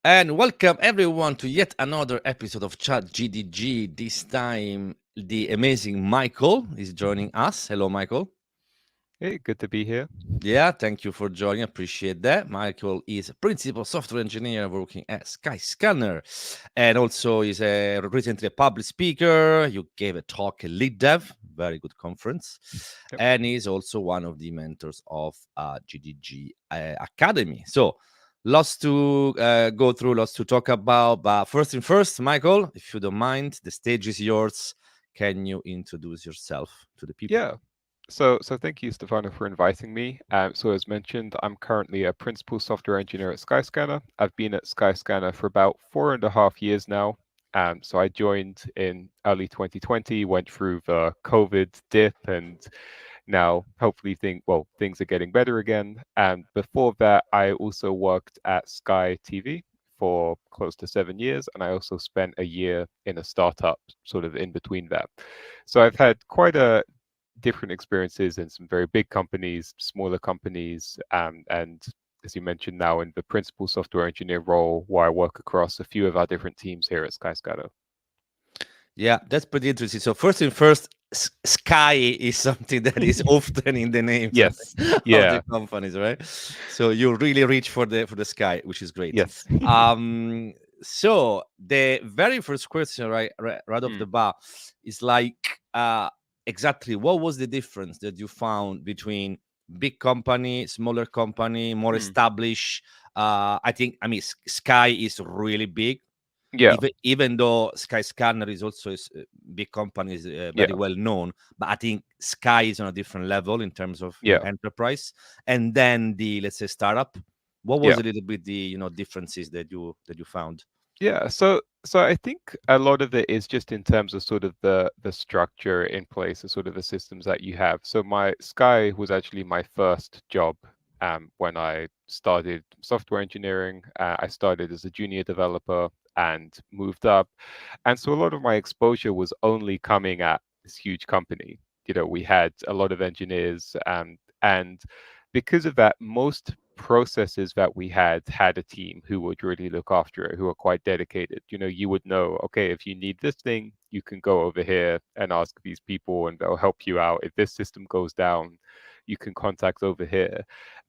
And welcome everyone to yet another episode of ChatGDG. This time, the amazing Michael is joining us. Hello, Michael. Hey, good to be here. Yeah, thank you for joining. Appreciate that. Michael is a principal software engineer working at Skyscanner, and also is recently a public speaker. You gave a talk at Lead Dev, very good conference, Yep. and he's also one of the mentors of GDG Academy. So, lots to go through, lots to talk about. But first thing first, Michael, if you don't mind, the stage is yours. Can you introduce yourself to the people? Yeah. So thank you, Stefano, for inviting me. So as mentioned, I'm currently a principal software engineer at Skyscanner. I've been at Skyscanner for about 4.5 years now. So I joined in early 2020, went through the COVID dip, and now hopefully things are getting better again. And before that, I also worked at Sky TV for close to 7 years, and I also spent a year in a startup sort of in between that. So I've had quite a different experiences in some very big companies, smaller companies, and as you mentioned now in the principal software engineer role, where I work across a few of our different teams here at Skyscanner. Yeah, that's pretty interesting. So first thing first, Sky is something that is often in the names of Yes. of the Yeah. companies, right? So you really reach for the sky, which is great. Yes. So the very first question, right off the Mm, bat, is like exactly what was the difference that you found between big company, smaller company, more mm. established? I mean, Sky is really big, Yeah. even though Skyscanner is also big company, is very Yeah. well known, but I think Sky is on a different level in terms of Yeah. enterprise. And then the, let's say, startup. What was Yeah. a little bit the differences that you found? Yeah. So I think a lot of it is just in terms of sort of the structure in place, the sort of the systems that you have. So my Sky was actually my first job when I started software engineering. I started as a junior developer and moved up, and so a lot of my exposure was only coming at this huge company. We had a lot of engineers, and because of that, most processes that we had a team who would really look after it, who are quite dedicated. You would know, okay, if you need this thing, you can go over here and ask these people and they'll help you out. If this system goes down, you can contact over here.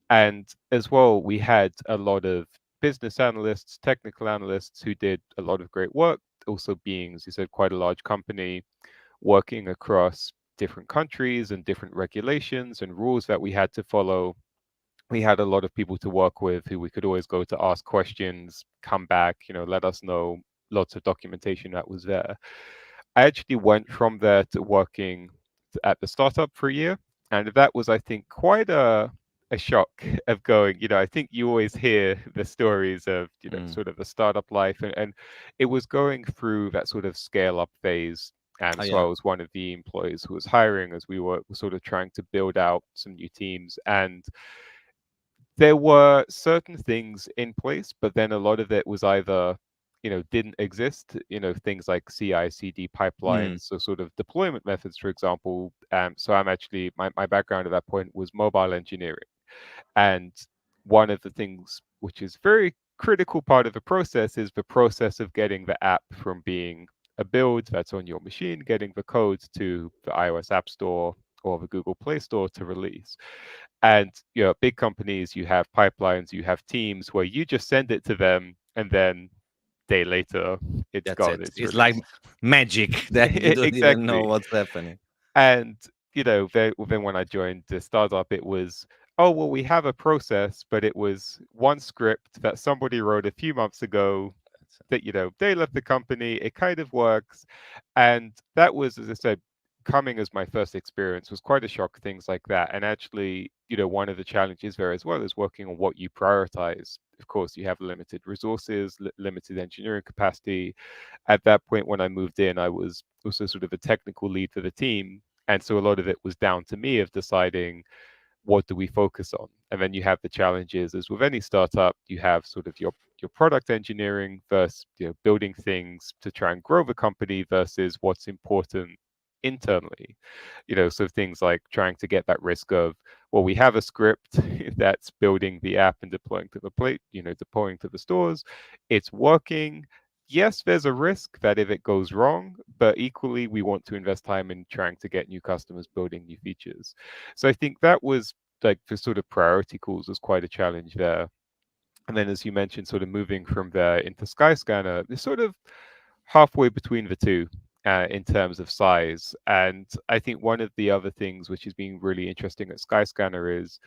And as well, we had a lot of business analysts, technical analysts who did a lot of great work, also being, as you said, quite a large company working across different countries and different regulations and rules that we had to follow. We had a lot of people to work with who we could always go to ask questions, come back, let us know, lots of documentation that was there. I actually went from there to working at the startup for a year. And that was, I think, quite a shock of going, I think you always hear the stories of, Mm. sort of the startup life. And it was going through that sort of scale up phase. Oh, So I yeah. was one of the employees who was hiring as we were sort of trying to build out some new teams. And there were certain things in place, but then a lot of it was either, didn't exist, things like CI/CD Mm. pipelines, so sort of deployment methods, for example. So I'm actually, my background at that point was mobile engineering. And one of the things which is very critical part of the process is the process of getting the app from being a build that's on your machine, getting the code to the iOS App Store or the Google Play Store to release. And big companies, you have pipelines, you have teams where you just send it to them, and then day later, it's That's gone, it. it's It's like released. magic that you don't even know Exactly. what's happening. And then when I joined the startup, it was, oh well, we have a process, but it was one script that somebody wrote a few months ago that they left the company. It kind of works, and that was, as I said, coming as my first experience was quite a shock. Things like that, and actually, one of the challenges there as well is working on what you prioritize. Of course, you have limited resources, limited engineering capacity. At that point, when I moved in, I was also sort of a technical lead for the team, and so a lot of it was down to me of deciding what do we focus on. And then you have the challenges, as with any startup, you have sort of your product engineering versus building things to try and grow the company versus what's important internally. So things like trying to get that risk of, well, we have a script that's building the app and deploying to the plate, deploying to the stores. It's working. Yes, there's a risk that if it goes wrong, but equally, we want to invest time in trying to get new customers, building new features. So I think that was like the sort of priority calls was quite a challenge there. And then, as you mentioned, sort of moving from there into Skyscanner, they're sort of halfway between the two in terms of size. And I think one of the other things which has been really interesting at Skyscanner is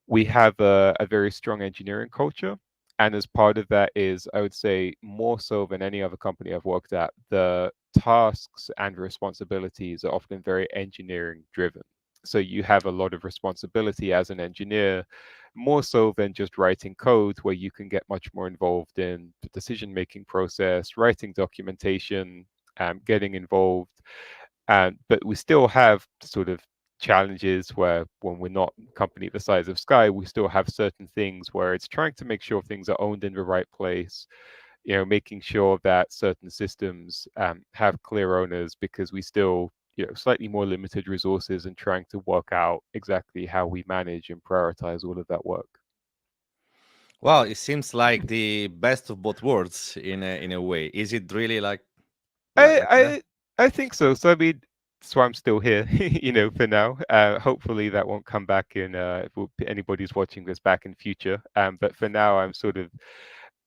we have a very strong engineering culture. And as part of that is, I would say, more so than any other company I've worked at, the tasks and responsibilities are often very engineering driven. So you have a lot of responsibility as an engineer, more so than just writing code, where you can get much more involved in the decision making process, writing documentation, getting involved. But we still have sort of challenges where when we're not a company the size of Sky, we still have certain things where it's trying to make sure things are owned in the right place, making sure that certain systems have clear owners, because we still, slightly more limited resources, and trying to work out exactly how we manage and prioritize all of that work. Well, it seems like the best of both worlds in a way. Is it really like that? I I think so. So I mean, so I'm still here, for now. Hopefully that won't come back in if anybody's watching this back in future. But for now, I'm sort of,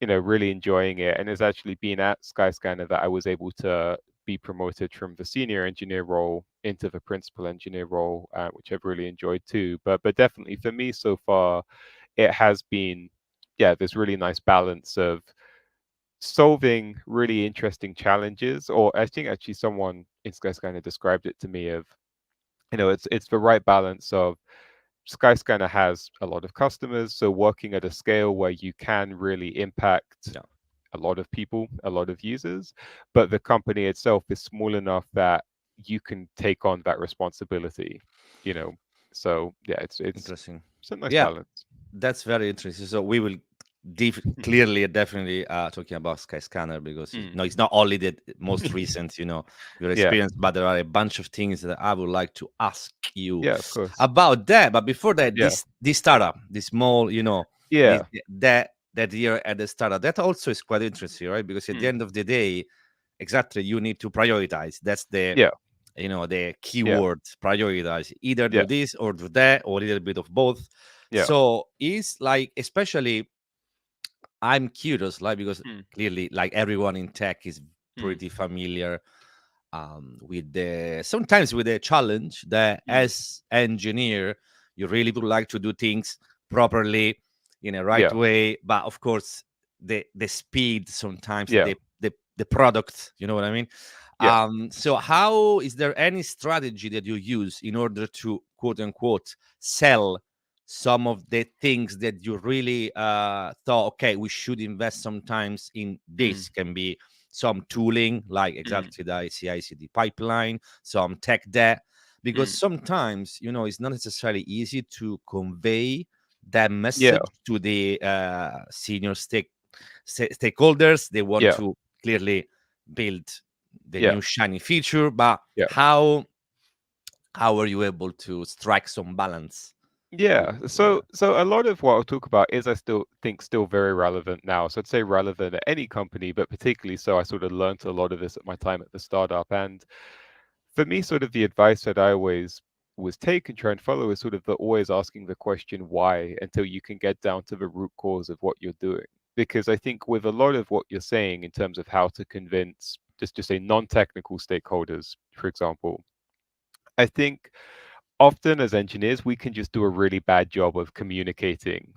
really enjoying it. And it's actually been at Skyscanner that I was able to be promoted from the senior engineer role into the principal engineer role, which I've really enjoyed too. But definitely for me so far, it has been, yeah, this really nice balance of solving really interesting challenges. Or I think actually someone in Skyscanner described it to me of, it's the right balance of Skyscanner has a lot of customers, so working at a scale where you can really impact Yeah, a lot of people, a lot of users, but the company itself is small enough that you can take on that responsibility, you know. So yeah, interesting. it's a nice Yeah, balance. that's very interesting. So we will Mm, clearly, definitely talking about Skyscanner because mm. it's not only the most recent, your Yeah, experience, but there are a bunch of things that I would like to ask you yeah, of course. about that. But before that, Yeah, this startup, this small, this yeah, that year at the startup, that also is quite interesting, right? Because at the mm. end of the day, exactly, you need to prioritize. That's Yeah, the yeah, keyword, prioritize, either do yeah, this or do that or a little bit of both. yeah. So it's like, especially, I'm curious, like, because Mm, clearly, like, everyone in tech is mm, pretty familiar with the sometimes with the challenge that mm. as engineer you really would like to do things properly in a right Yeah, way, but of course the speed sometimes, yeah, the product, you know what I mean. yeah. So how is there any strategy that you use in order to quote unquote sell some of the things that you really thought, okay, we should invest sometimes in Mm, this? Can be some tooling like mm, exactly the CI/CD pipeline, some tech debt, because mm. sometimes it's not necessarily easy to convey that Yeah, message to the senior stakeholders. They want yeah, to clearly build the yeah, new shiny feature, but yeah. how are you able to strike some balance Yeah. with So that? so a lot of what I'll talk about is I still think still very relevant now. So I'd say relevant at any company, but particularly so I sort of learned a lot of this at my time at the startup. And for me, sort of the advice that I always was take and try and follow is sort of the always asking the question why until you can get down to the root cause of what you're doing. Because I think with a lot of what you're saying in terms of how to convince just say non-technical stakeholders, for example, I think often as engineers, we can just do a really bad job of communicating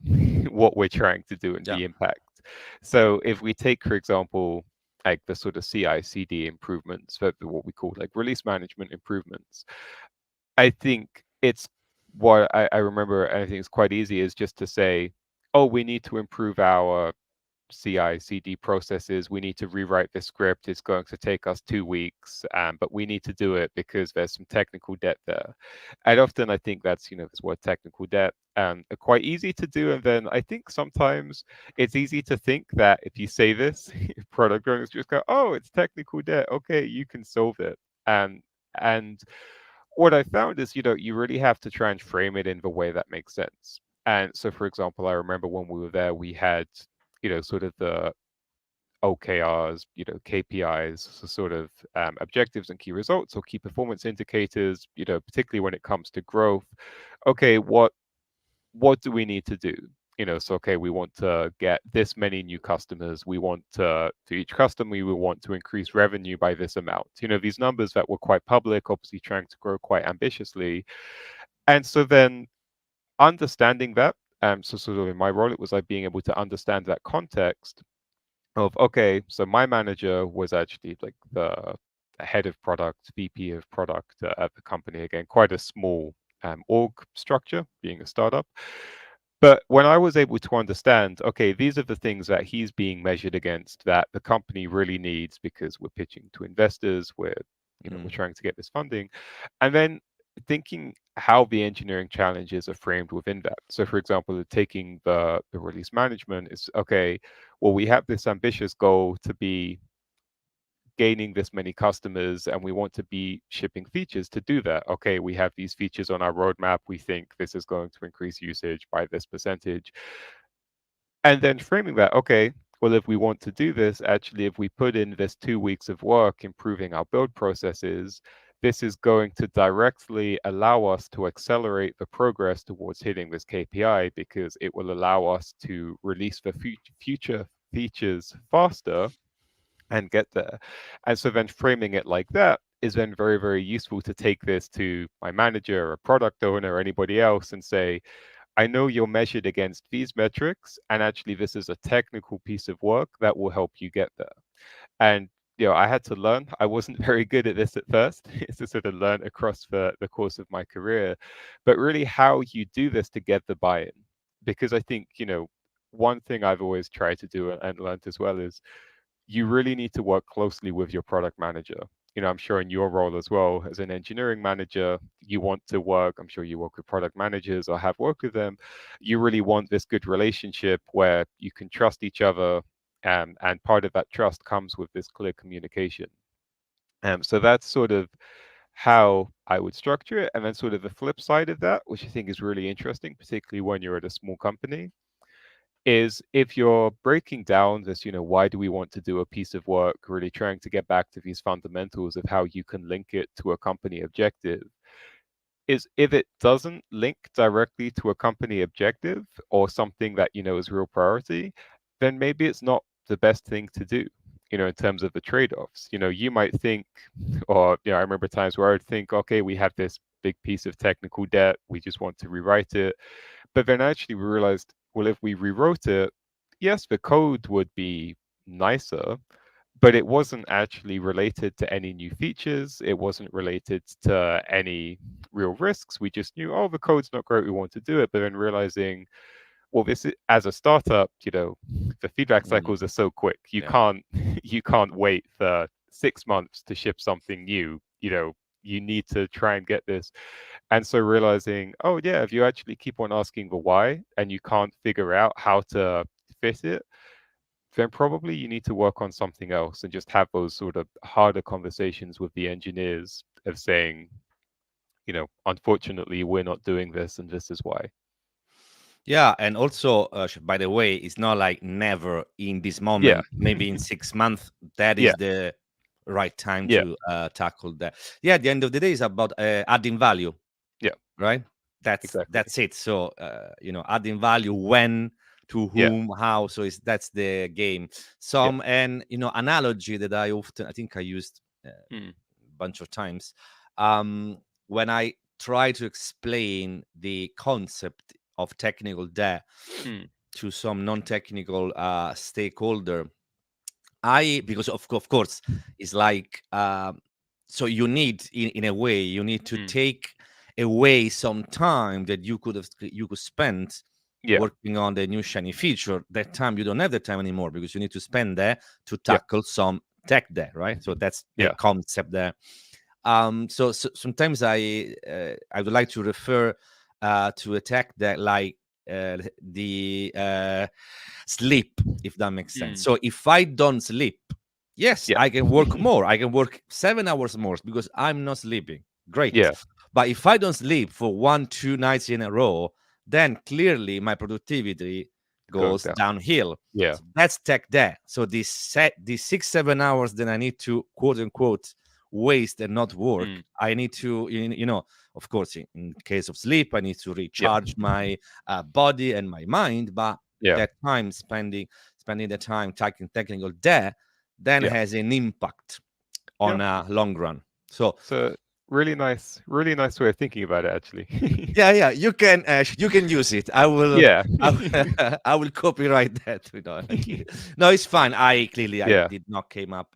what we're trying to do and Yeah, the impact. So if we take, for example, like the sort of CI/CD improvements, what we call like release management improvements, I think it's what I remember, and I think it's quite easy is just to say, oh, we need to improve our CI/CD processes. We need to rewrite the script. It's going to take us 2 weeks, but we need to do it because there's some technical debt there. And often I think that's, this word technical debt, are quite easy to do. And then I think sometimes it's easy to think that if you say this, product owners just go, oh, it's technical debt. Okay, you can solve it. And And what I found is, you really have to try and frame it in the way that makes sense. And so, for example, I remember when we were there, we had, sort of the OKRs, KPIs, so sort of objectives and key results or key performance indicators, particularly when it comes to growth. Okay, what do we need to do? So okay, we want to get this many new customers. We want to each customer, we want to increase revenue by this amount. These numbers that were quite public, obviously trying to grow quite ambitiously. And so then understanding that, so sort of in my role, it was like being able to understand that context of, okay, so my manager was actually like the head of product, VP of product at the company. Again, quite a small org structure, being a startup. But when I was able to understand, okay, these are the things that he's being measured against that the company really needs because we're pitching to investors, we're trying to get this funding, and then thinking how the engineering challenges are framed within that. So, for example, taking the release management is okay. Well, we have this ambitious goal to be gaining this many customers and we want to be shipping features to do that. Okay, we have these features on our roadmap. We think this is going to increase usage by this percentage. And then framing that, okay, well, if we want to do this, actually, if we put in this 2 weeks of work improving our build processes, this is going to directly allow us to accelerate the progress towards hitting this KPI because it will allow us to release the future features faster and get there. And so then framing it like that is then very, very useful to take this to my manager or product owner or anybody else and say, I know you're measured against these metrics, and actually this is a technical piece of work that will help you get there. And I had to learn. I wasn't very good at this at first. It's to sort of learn across the course of my career, but really how you do this to get the buy-in. Because I think, one thing I've always tried to do and learned as well is you really need to work closely with your product manager. I'm sure in your role as well as an engineering manager, you want to work, I'm sure you work with product managers or have worked with them. You really want this good relationship where you can trust each other. And part of that trust comes with this clear communication. So that's sort of how I would structure it. And then sort of the flip side of that, which I think is really interesting, particularly when you're at a small company, is if you're breaking down this, why do we want to do a piece of work, really trying to get back to these fundamentals of how you can link it to a company objective, is if it doesn't link directly to a company objective or something that, is real priority, then maybe it's not the best thing to do, in terms of the trade-offs. You might think, or, I remember times where I would think, okay, we have this big piece of technical debt, we just want to rewrite it. But then actually we realized, well, if we rewrote it, yes, the code would be nicer, but it wasn't actually related to any new features. It wasn't related to any real risks. We just knew, oh, the code's not great, we want to do it. But then realizing, well, this is, as a startup, the feedback cycles are so quick. You can't wait for 6 months to ship something new. You need to try and get this. And so realizing, oh yeah, if you actually keep on asking the why and you can't figure out how to fit it, then probably you need to work on something else and just have those sort of harder conversations with the engineers of saying, unfortunately, we're not doing this and this is why. Yeah, and also, by the way, it's not like never in this moment. Yeah. Maybe in 6 months, that is Yeah. the right time Yeah. to tackle that. Yeah, at the end of the day, it's about adding value. Yeah. Right. Exactly. That's it. So adding value when, to Yeah. whom, how. So that's the game. Some and analogy that I think I used a bunch of times when I try to explain the concept of technical debt to some non-technical stakeholder. Because of course it's like so you need in a way you need to take away some time that you could spend working on the new shiny feature. That time you don't have the time anymore because you need to spend there to tackle some tech there, right? So that's the concept there. So sometimes I would like to refer to a tech that like the sleep, if that makes sense. So if I don't sleep, Yes, Yeah. I can work more. I can work 7 hours more because I'm not sleeping. Great. Yeah. But if I don't sleep for 1, 2 nights in a row, then clearly my productivity Goes goes down. downhill. Yeah. So that's tech there. So these 6, 7 hours that I need to quote unquote waste and not work, I need to, of course, in case of sleep, I need to recharge my body and my mind. But Yeah. that time spending the time taking technical there, then Yeah. has an impact on a long run. So So really nice way of thinking about it, actually. yeah, you can use it. I will Yeah. I will copyright that. No, it's fine. I Yeah. did not came up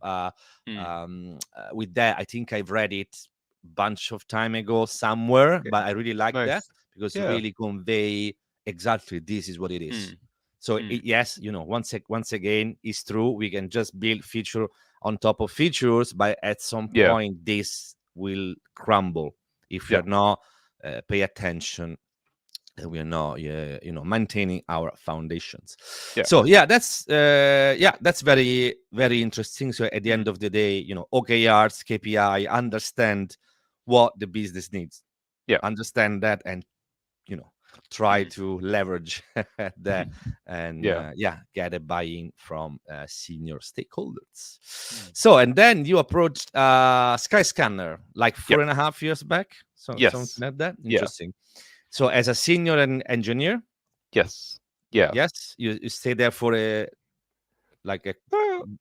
Mm. with that. I think I've read it bunch of time ago somewhere, Okay. but I really like that Nice. because it Yeah. really convey exactly this is what it is. Mm. So Mm. yes, once again, it's true. We can just build feature on top of features, but at some Yeah. point this will crumble if Yeah. you're not pay attention and we are not maintaining our foundations. Yeah. So that's that's very very interesting. So at the end of the day, OKRs, KPI, understand what the business needs, Yeah. understand that, and try Mm. to leverage that and Yeah. get a buy-in from senior stakeholders. Mm. So and then you approached Skyscanner like Yep. 4.5 years back, so something Yes. like that. Yeah. Interesting. So as a senior engineer, Yes. Yeah. yes, you stay there for a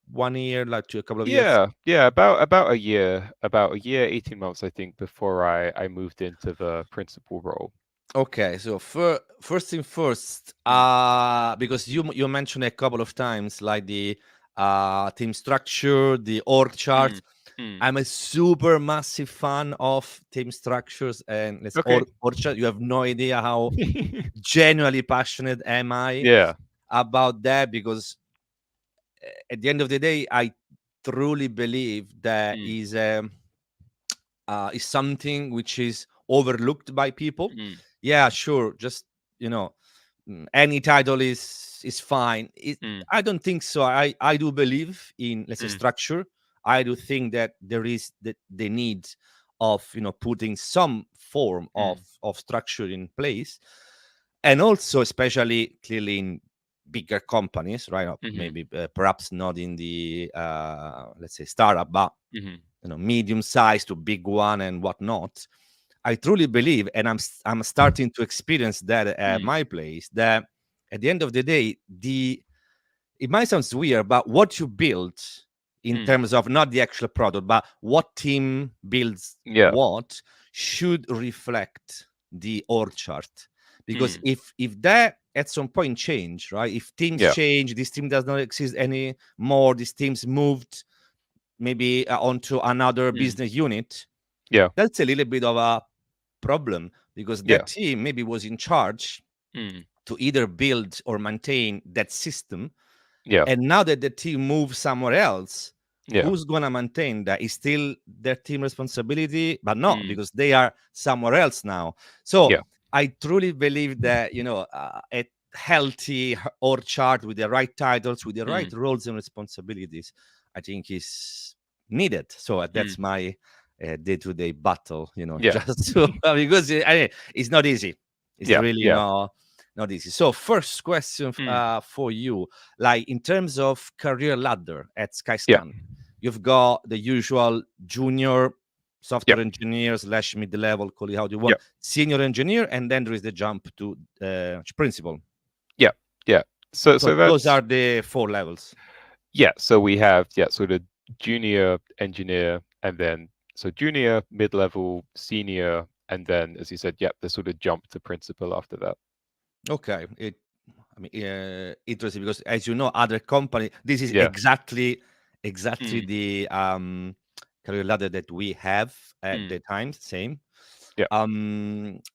1 year, like to a couple of years. Yeah. About a year, 18 months, I think, before I moved into the principal role. Okay, so first thing first, because you mentioned a couple of times like the team structure, the org chart. I'm a super massive fan of team structures and let's Okay. org chart. You have no idea how genuinely passionate am I Yeah. about that because at the end of the day, I truly believe that Mm. is something which is overlooked by people. Mm. Yeah, sure, just any title is fine. Mm. I don't think so. I do believe in, let's say, Mm. structure. I do think that there is the need of putting some form of structure in place, and also especially clearly in bigger companies, right? Maybe perhaps not in the let's say startup, but medium sized to big one and whatnot. I truly believe, and I'm starting to experience that at my place, that at the end of the day, it might sound weird, but what you build in terms of not the actual product, but what team builds Yeah. what should reflect the org chart. Because if that at some point change, right? If teams Yeah. change, this team does not exist anymore, these teams moved maybe onto another business unit, Yeah. that's a little bit of a problem because Yeah. that team maybe was in charge to either build or maintain that system. Yeah. And now that the team moves somewhere else, Yeah. who's going to maintain that? Is still their team responsibility, but not because they are somewhere else now. So Yeah. I truly believe that, a healthy org chart with the right titles, with the right roles and responsibilities, I think is needed. So that's my day-to-day battle, Yeah. just to, because it's not easy. It's Yeah. really Yeah. not easy. So first question for you, like in terms of career ladder at Skyscanner, you've got the usual junior software engineer / mid-level, call it how you want, senior engineer, and then there is the jump to principal. Yeah. Yeah. So Those that's are the 4 levels. yeah. So we have sort of junior engineer, and then so junior, mid-level, senior, and then as you said, the sort of jump to principal after that. Okay, interesting because as you know, other company, this is Yeah. exactly the career ladder that we have at the time. Same. Yeah.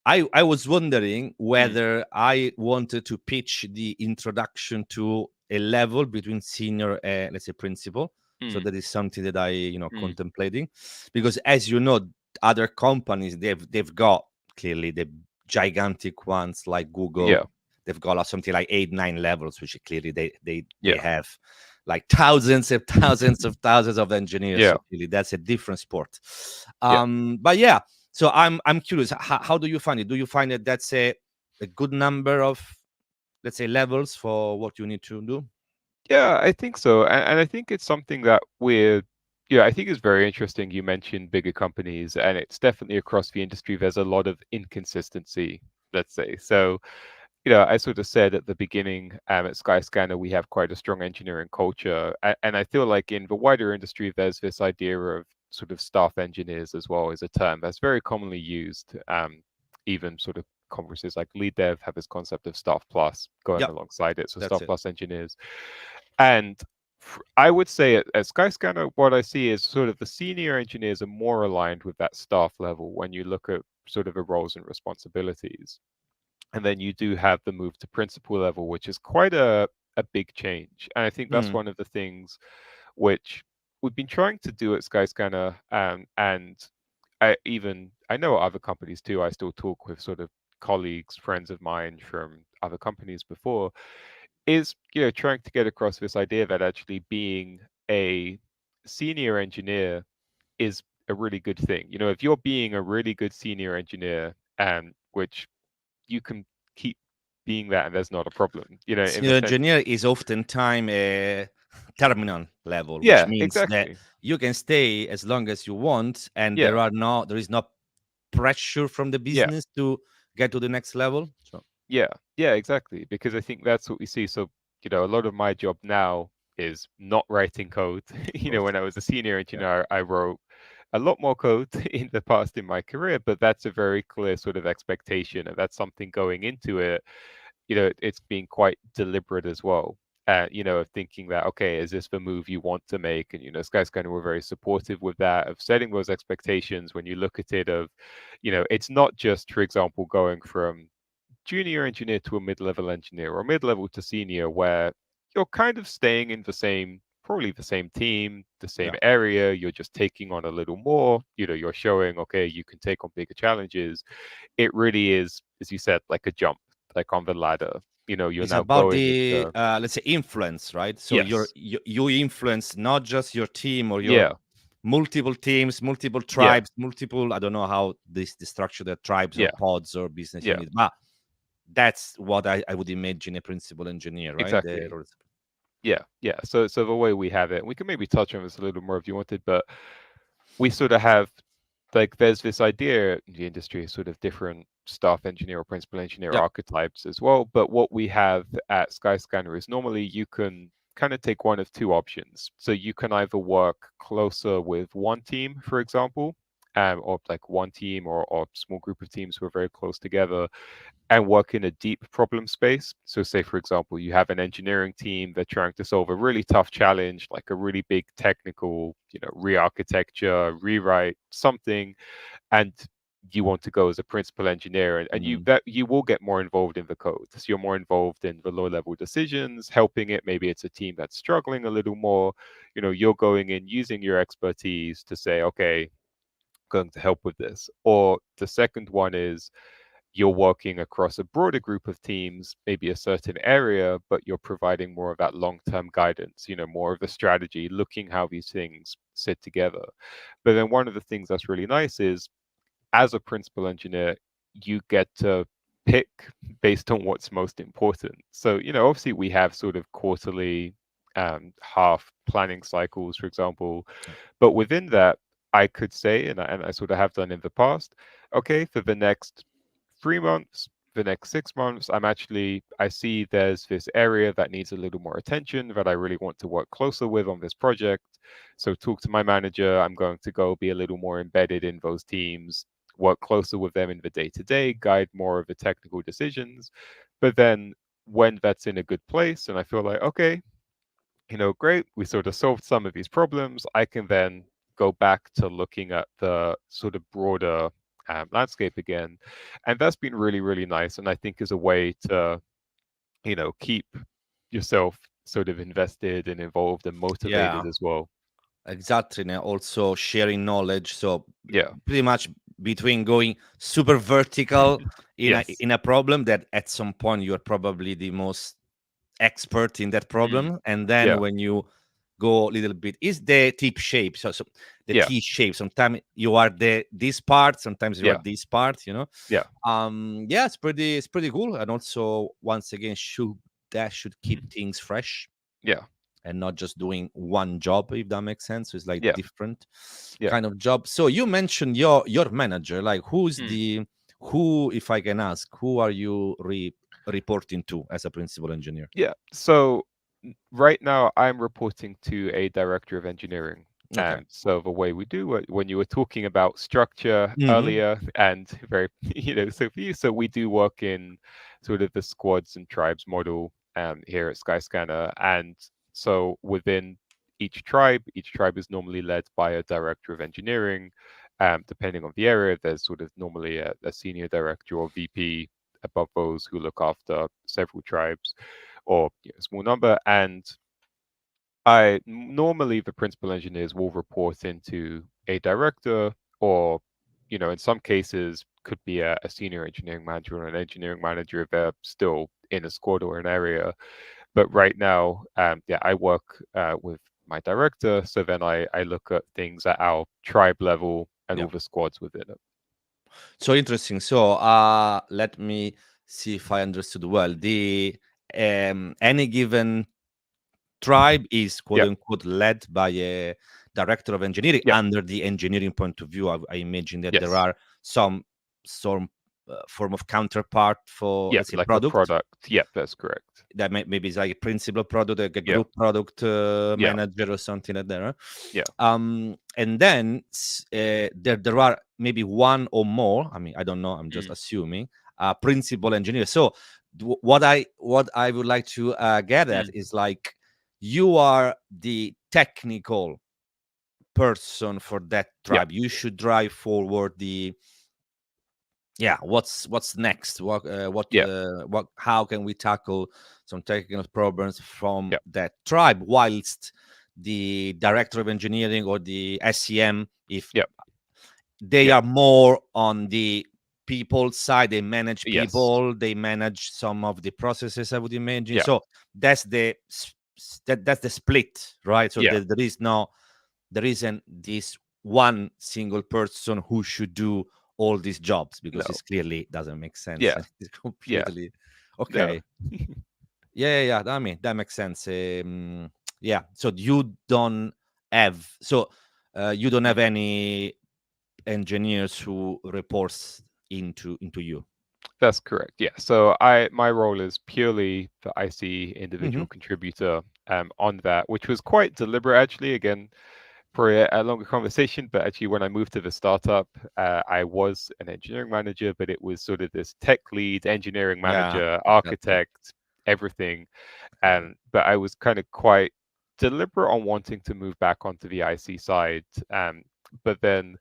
I was wondering whether I wanted to pitch the introduction to a level between senior and let's say principal. So that is something that I contemplating, because as you know, other companies they've got clearly the gigantic ones like Google. Yeah. They've got something like 8, 9 levels, which clearly they have like thousands and thousands of engineers. Yeah. So really, that's a different sport. Yeah. But yeah, so I'm curious. How do you find it? Do you find that that's a good number of, let's say, levels for what you need to do? Yeah, I think so. And I think it's something that yeah, I think it's very interesting. You mentioned bigger companies, and it's definitely across the industry, there's a lot of inconsistency, let's say. So, I sort of said at the beginning at Skyscanner, we have quite a strong engineering culture. And I feel like in the wider industry, there's this idea of sort of staff engineers as well as a term that's very commonly used. Even sort of conferences like Lead Dev have this concept of staff plus going Yep, alongside it. So that's staff it. plus engineers. And I would say at Skyscanner, what I see is sort of the senior engineers are more aligned with that staff level when you look at sort of the roles and responsibilities. And then you do have the move to principal level, which is quite a big change. And I think that's Mm, one of the things which we've been trying to do at Skyscanner. And I know other companies too. I still talk with sort of colleagues, friends of mine from other companies before, is trying to get across this idea that actually being a senior engineer is a really good thing. If you're being a really good senior engineer, which you can keep being that and there's not a problem, in the Senior sense. engineer is oftentimes a terminal level, which Yeah, means that exactly. you can stay as long as you want, and Yeah, there is no pressure from the yeah, business to get to the next level. So yeah, yeah, exactly. Because I think that's what we see. So, a lot of my job now is not writing code. of When I was a senior yeah, engineer, I wrote a lot more code in the past in my career, but that's a very clear sort of expectation. And that's something going into it, it's being quite deliberate as well. Of thinking that, okay, is this the move you want to make? And, Skyscanner were very supportive with that, of setting those expectations when you look at it of, it's not just, for example, going from junior engineer to a mid-level engineer or mid-level to senior, where you're kind of staying in probably the same team, the same yeah. area. You're just taking on a little more. You're showing, okay, you can take on bigger challenges. It really is, as you said, like a jump, like on the ladder. You're It's now about going the into. let's say influence, right? So Yes, you influence not just your team or your yeah, multiple teams, multiple yeah, tribes, multiple, I don't know how this the structure that tribes or yeah, pods or business yeah, units, but that's what I would imagine a principal engineer, right? exactly. Yeah, yeah. So the way we have it, and we can maybe touch on this a little more if you wanted, but we sort of have, like, there's this idea in the industry, sort of different staff engineer or principal engineer Yep. archetypes as well. But what we have at Skyscanner is normally you can kind of take one of two options. So you can either work closer with one team, for example, or like one team or small group of teams who are very close together, and work in a deep problem space. So, say, for example, you have an engineering team that's trying to solve a really tough challenge, like a really big technical, re-architecture, rewrite, something, and you want to go as a principal engineer, and Mhm. you will get more involved in the code. So you're more involved in the low level decisions, helping it. Maybe it's a team that's struggling a little more. You're going in using your expertise to say, okay, going to help with this. Or the second one is you're working across a broader group of teams, maybe a certain area, but you're providing more of that long-term guidance, more of the strategy, looking how these things sit together. But then one of the things that's really nice is, as a principal engineer, you get to pick based on what's most important. So, obviously we have sort of quarterly half planning cycles, for example, but within that, I could say, and I sort of have done in the past, okay, for the next 3 months, the next 6 months, I see there's this area that needs a little more attention that I really want to work closer with on this project. So talk to my manager. I'm going to go be a little more embedded in those teams, work closer with them in the day to day, guide more of the technical decisions. But then when that's in a good place and I feel like, okay, great, we sort of solved some of these problems, I can then go back to looking at the sort of broader landscape again. And that's been really, really nice. And I think is a way to, keep yourself sort of invested and involved and Yeah, motivated as well. exactly. And also sharing knowledge. So Yeah. pretty much between going super vertical Yes. in a problem that at some point you're probably the most expert in that Mm. problem, and then Yeah. when you go a little bit, is the tip shape. So the Yeah. T shape. Sometimes you are this part, sometimes you are Yeah. this part, you know. Yeah. Yeah, it's pretty cool. And also, once again, should keep things fresh Yeah. and not just doing one job, if that makes sense. So it's like Yeah. different Yeah. kind of job. So you mentioned your manager. Like, Mm. who, if I can ask, who are you reporting to as a principal engineer? Yeah. So right now I'm reporting to a director of engineering. Okay. So the way we do it, when you were talking about structure Hmm. earlier, and very, so for you, so we do work in sort of the squads and tribes model here at Skyscanner. And so within each tribe is normally led by a director of engineering. Depending on the area, there's sort of normally a senior director or VP above those who look after several tribes or a small number. And I normally the principal engineers will report into a director, or in some cases could be a senior engineering manager or an engineering manager if they're still in a squad or an area. But right now, yeah, I work with my director, so then I look at things at our tribe level and Yeah. all the squads within it. So interesting. So let me see if I understood well. The any given tribe is quote Yeah, unquote led by a director of engineering yeah, under the engineering point of view. I imagine that there yes, are some form of counterpart for, yeah, let's say, like a product product. Yeah, that's correct. that maybe is like a principal product, like a Yeah, group product yeah, manager or something like that. Huh? yeah, And then there are maybe one or more. I mean, I don't know. I'm just mm, assuming. Principal engineer. So what I would like to get at mm, is like you are the technical person for that yeah, tribe. You should drive forward the what's next, yeah, what how can we tackle some technical problems from yeah, that tribe, whilst the director of engineering or the SEM, if yeah, they yeah, are more on the people side, they manage yes, people, they manage some of the processes, I would imagine. yeah, So that's that's the split, right? So yeah, there isn't this one single person who should do all these jobs, because no, it clearly doesn't make sense yeah, and it's yeah, completely no, okay. Yeah, I mean, that makes sense. Yeah, so you don't have mm, any engineers who reports into you. that's correct. Yeah. So my role is purely the IC Hmm. individual contributor on that, which was quite deliberate actually. Again, for a longer conversation, but actually when I moved to the startup, I was an engineering manager, but it was sort of this tech lead, engineering Yeah, manager, exactly. architect, everything. Okay. But I was kind of quite deliberate on wanting to move back onto the IC side. But then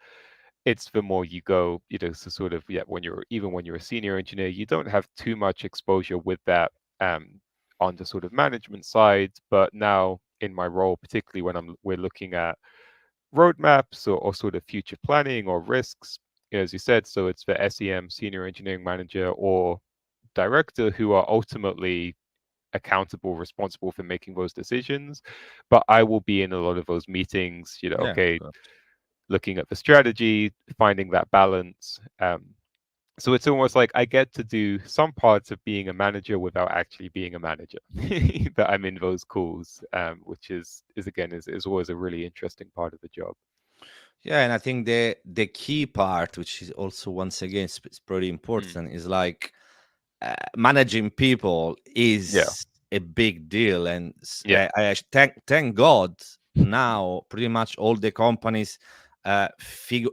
it's the more you go, so sort of, yeah, when you're a senior engineer, you don't have too much exposure with that on the sort of management side. But now in my role, particularly when we're looking at roadmaps or sort of future planning or risks, as you said, so it's the SEM, senior engineering manager, or director who are ultimately accountable, responsible for making those decisions. But I will be in a lot of those meetings, Yeah, of okay, course. looking at the strategy, finding that balance. So it's almost like I get to do some parts of being a manager without actually being a manager. That I'm in those calls, which is again is always a really interesting part of the job. Yeah, and I think the key part, which is also once again is pretty Mm. important, is like managing people Yeah, is a big deal, and yeah, thank God now pretty much all the companies figure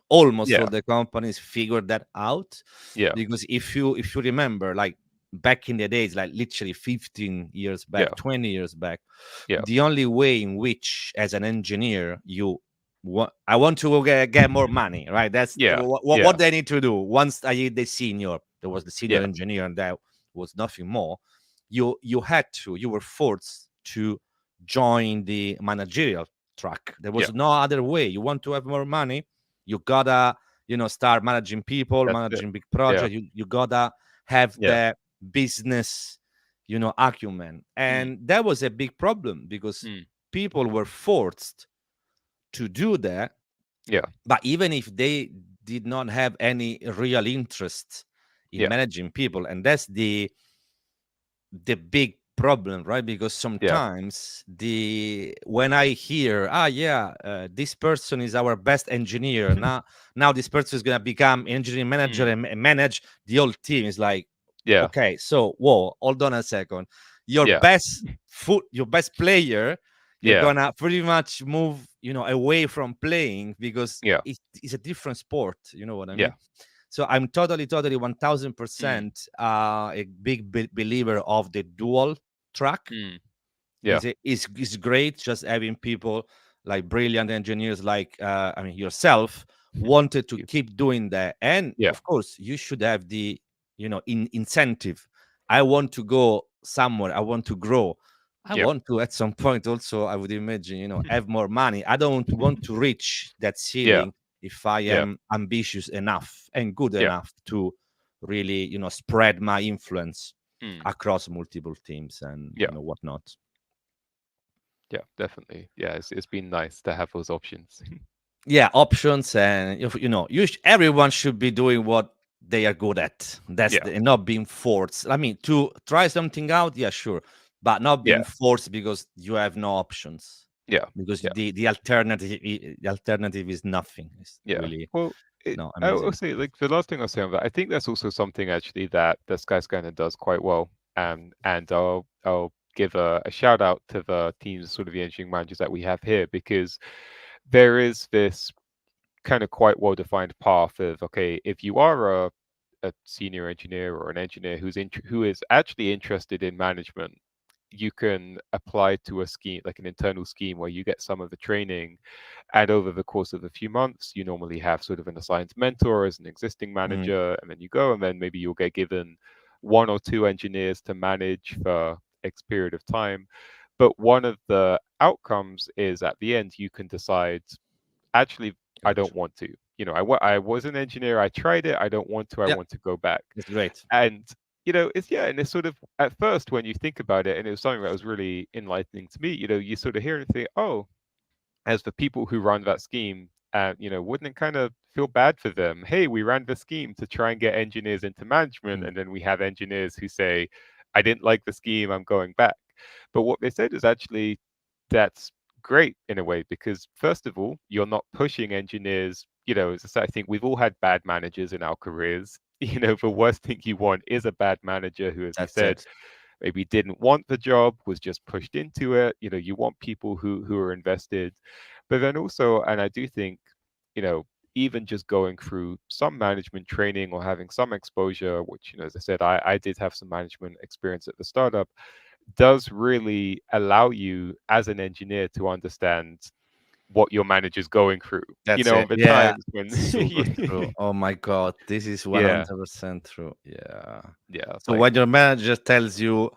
almost all yeah, the companies figured that out, yeah, because if you remember, like back in the days, like literally 15 years back, yeah, 20 years back, yeah, the only way in which as an engineer I want to get more money, right? That's yeah, what yeah, they need to do. Once I hit the senior, there was the senior yeah, engineer, and that was nothing more. You were forced to join the managerial track. There yeah. was no other way. You want to have more money, you gotta start managing people, That's it. managing big Yeah, projects. You gotta have yeah, the business acumen, mm, and that was a big problem because mm, people were forced to do that. Yeah. But even if they did not have any real interest in Yeah. managing people, and that's the big problem, right? Because Yeah. sometimes when I hear, this person is our best engineer, now this person is gonna become engineering manager and manage the whole team, is like, Yeah. okay, so whoa, hold on a second. Your Yeah. best player, you're Yeah. gonna pretty much move, away from playing, because Yeah. it's a different sport. You know what I Yeah. mean? So I'm totally Mm. 1000% a big believer of the dual track. Mm. Yeah. Is great, just having people like brilliant engineers like yourself wanted to You. keep doing that. And Yeah. of course you should have the incentive. I want to go somewhere, I want to grow, I Yeah. want to at some point also, I would imagine, have more money. I don't want to reach that Yeah. ceiling if I Yeah. am ambitious enough and good Yeah. enough to really spread my influence Mm. across multiple teams and Yeah. whatnot. Yeah. Definitely. Yeah. It's been nice to have those options. Yeah, options, and everyone should be doing what they are good at. Yeah. And not being forced. I mean, to try something out, yeah, sure, but not Yeah. being forced because you have no options. Yeah. Because Yeah. the alternative is nothing. It's Yeah. really Well, I will amazing. say, like, the last thing I'll say on that, I think that's also something actually that the Skyscanner does quite well. And I'll give a shout out to the teams, sort of the engineering managers that we have here, because there is this kind of quite well defined path of, okay, if you are a senior engineer or an engineer who is actually interested in management, you can apply to a scheme, like an internal scheme, where you get some of the training, and over the course of a few months you normally have sort of an assigned mentor as an existing Mhm. manager, and then you go, and then maybe you'll get given one or two engineers to manage for X period of time. But one of the outcomes is, at the end, you can decide, actually, I don't Gotcha. want to. I was an engineer, I tried it, I don't want to, I Yeah, want to go back. it's great. And and it's sort of, at first, when you think about it, and it was something that was really enlightening to me, you sort of hear and think, oh, as the people who run that scheme, wouldn't it kind of feel bad for them? Hey, we ran the scheme to try and get engineers into management, Mm. and then we have engineers who say, I didn't like the scheme, I'm going back. But what they said is, actually, that's great in a way, because first of all, you're not pushing engineers. As I said, I think we've all had bad managers in our careers. The worst thing you want is a bad manager who, as you That's said, it. maybe didn't want the job, was just pushed into it. You want people who are invested. But then also, and I do think, even just going through some management training or having some exposure, which, as I said, I did have some management experience at the startup, does really allow you as an engineer to understand what your manager's going through. That's And it. the Yeah, times when super true. Oh my God, this is yeah, 100% true. Yeah. yeah, So like when your manager tells you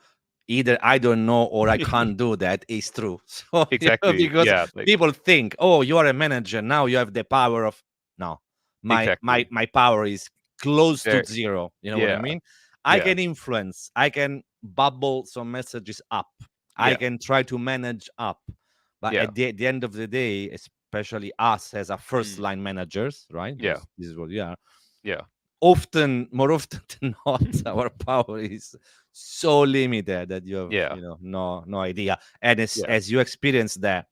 either I don't know or I can't do that, it's true. So exactly, because yeah, like people think, oh, you are a manager now, you have the power of no, my my exactly, my power is close to there, zero. You know what I yeah, mean? I yeah, can influence, I can bubble some messages up, I yeah, can try to manage up, but yeah, at the end of the day, especially us as a first mm, line managers, right? yeah, Because this is what we are. yeah, More often than not, our power is so limited that you have, yeah, no idea. And yeah, as you experience that,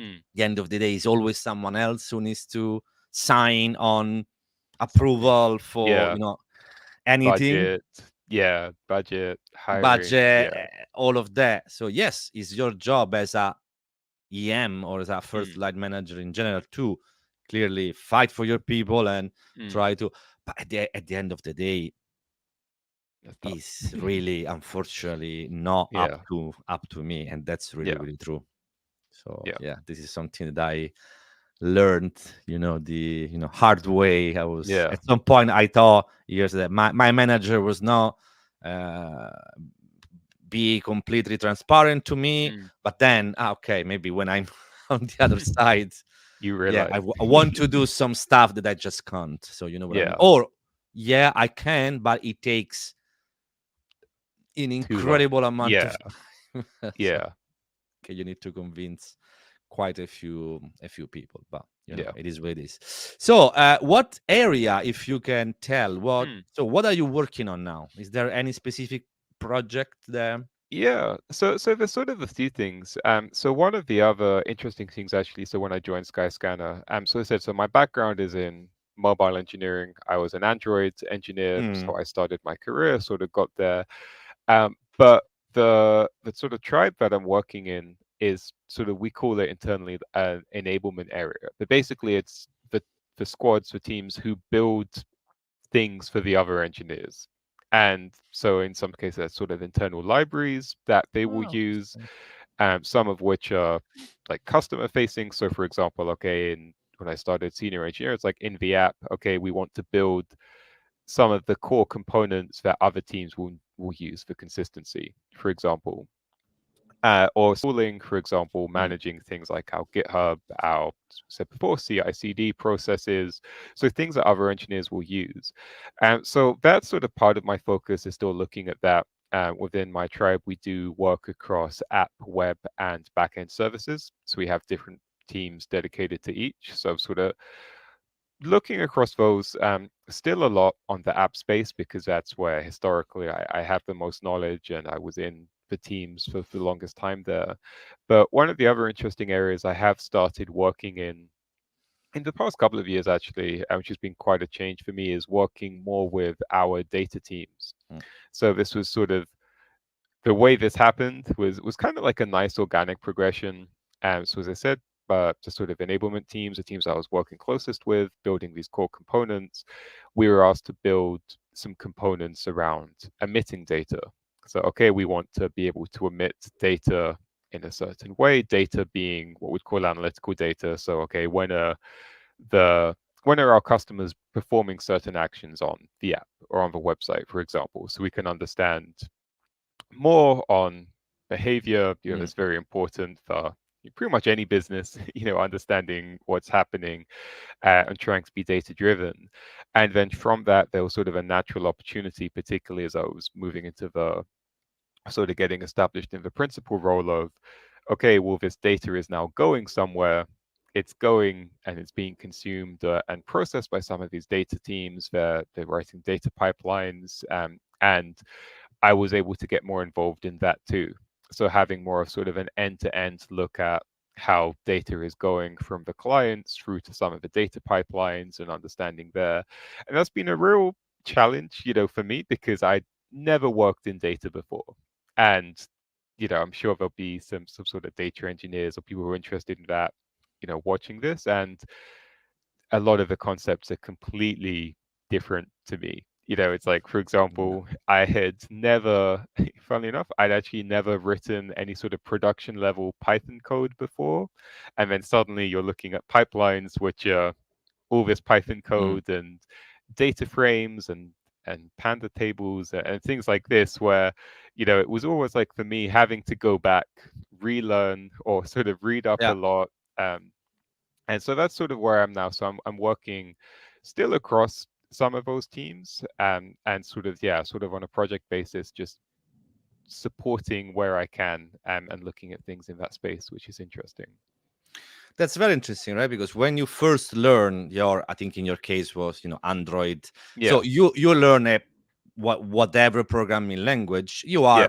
mm, the end of the day is always someone else who needs to sign on something, approval for, yeah, anything, budget, yeah, budget, hiring, budget, yeah, all of that. So yes, it's your job as a EM or as a first mm, line manager in general to clearly fight for your people and mm, try to. But at the end of the day, that's tough. is really unfortunately not up Yeah, to me, and that's really yeah, really true. So yeah, yeah, this is something that I learned, the hard way. I was yeah, at some point I thought years that my manager was not uh be completely transparent to me, mm, but then okay, maybe when I'm on the other side, you yeah, realize, I want to do some stuff that I just can't. So you know what I mean? yeah, Or yeah, I can, but it takes an too long, incredible amount yeah, of time. So yeah. and you need to convince quite a few people, but Yeah. it is what it is. So what area, if you can tell, what are you working on now? Is there any specific project there? Yeah, so there's sort of a few things. So one of the other interesting things actually, so when I joined Skyscanner, so I said, so my background is in mobile engineering. I was an Android engineer, Mm, so I started my career, sort of got there. But the sort of tribe that I'm working in is sort of, we call it internally an enablement area. But basically it's the squads, for teams who build things for the other engineers. And so in some cases, that's sort of internal libraries that they will wow. use, some of which are like customer facing. So for example, okay, when I started senior engineer, it's like in the app, okay, we want to build some of the core components that other teams will use for consistency, for example. Or tooling, for example, Mm, managing things like our GitHub, our, said before, CI/CD processes, so things that other engineers will use. So that's sort of part of my focus, is still looking at that. Within my tribe, we do work across app, web, and backend services. So we have different teams dedicated to each. So sort of looking across those, still a lot on the app space, because that's where historically I have the most knowledge, and I was in the teams for the longest time there. But one of the other interesting areas I have started working in the past couple of years, actually, which has been quite a change for me, is working more with our data teams. mm, So this was sort of, the way this happened was kind of like a nice organic progression. So as I said, the sort of enablement teams, the teams I was working closest with, building these core components, we were asked to build some components around emitting data. So okay, we want to be able to emit data in a certain way. Data being what we'd call analytical data. So okay, the when are our customers performing certain actions on the app or on the website, for example, so we can understand more on behavior. mm. That's very important for pretty much any business, understanding what's happening, and trying to be data driven. And then from that, there was sort of a natural opportunity, particularly as I was moving into the sort of getting established in the principal role of, okay, well, this data is now going somewhere. It's going and it's being consumed, and processed by some of these data teams. They're writing data pipelines, and I was able to get more involved in that too. So having more of sort of an end-to-end look at how data is going from the clients through to some of the data pipelines, and understanding there. And that's been a real challenge, for me, because I never worked in data before. And, I'm sure there'll be some sort of data engineers or people who are interested in that, watching this. And a lot of the concepts are completely different to me. It's like, for Yeah. example, I had never, funnily enough, I'd actually never written any sort of production level Python code before. And then suddenly you're looking at pipelines, which are all this Python Mm. code and data frames and panda tables and things like this, where, it was always like, for me, having to go back, relearn, or sort of read up a Yeah. lot. And so that's sort of where I am now. So I'm working still across some of those teams, and sort of, yeah, sort of on a project basis, just supporting where I can, and looking at things in that space, which is interesting. That's very interesting, right? Because when you first learn I think in your case was, Android. Yeah, So you learn whatever programming language, you yeah, are,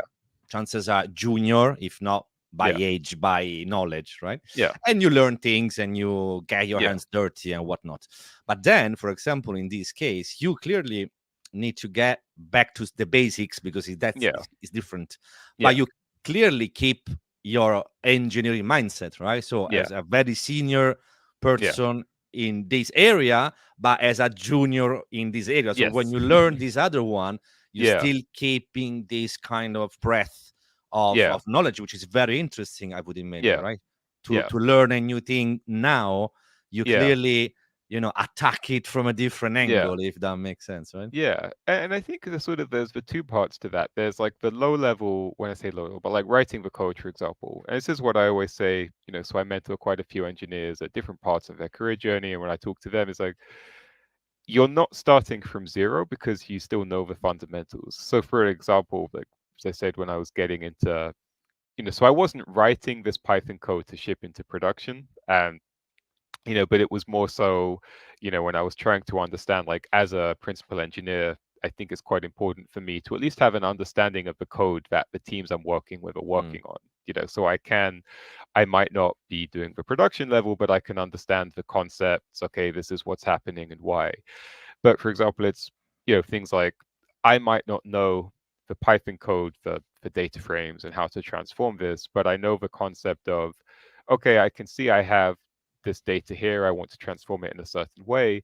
chances are, junior, if not by yeah, age, by knowledge, right? yeah, And you learn things and you get your yeah, hands dirty and whatnot. But then, for example, in this case, you clearly need to get back to the basics, because that's yeah, is different. But yeah, you clearly keep your engineering mindset, right? So yeah, as a very senior yeah, person in this area, but as a junior in this area. So when yes, you learn this other one, you yeah, still keeping this kind of breadth yeah, of knowledge, which is very interesting, I would imagine, yeah, right? yeah, To learn a new thing now, you yeah, clearly, attack it from a different yeah. angle, if that makes sense, right? Yeah, and I think there's the two parts to that. There's like the low level, when I say low level, but like writing the code, for example. And this is what I always say, so I mentor quite a few engineers at different parts of their career journey. And when I talk to them, it's like, you're not starting from zero, because you still know the fundamentals. So for example, like as I said, when I was getting into so I wasn't writing this Python code to ship into production. But it was more so, when I was trying to understand, like as a principal engineer, I think it's quite important for me to at least have an understanding of the code that the teams I'm working with are Mm. working on, so I might not be doing the production level, but I can understand the concepts. Okay, this is what's happening and why. But for example, it's, things like I might not know the Python code for data frames and how to transform this, but I know the concept of, okay, I can see I have this data here. I want to transform it in a certain way.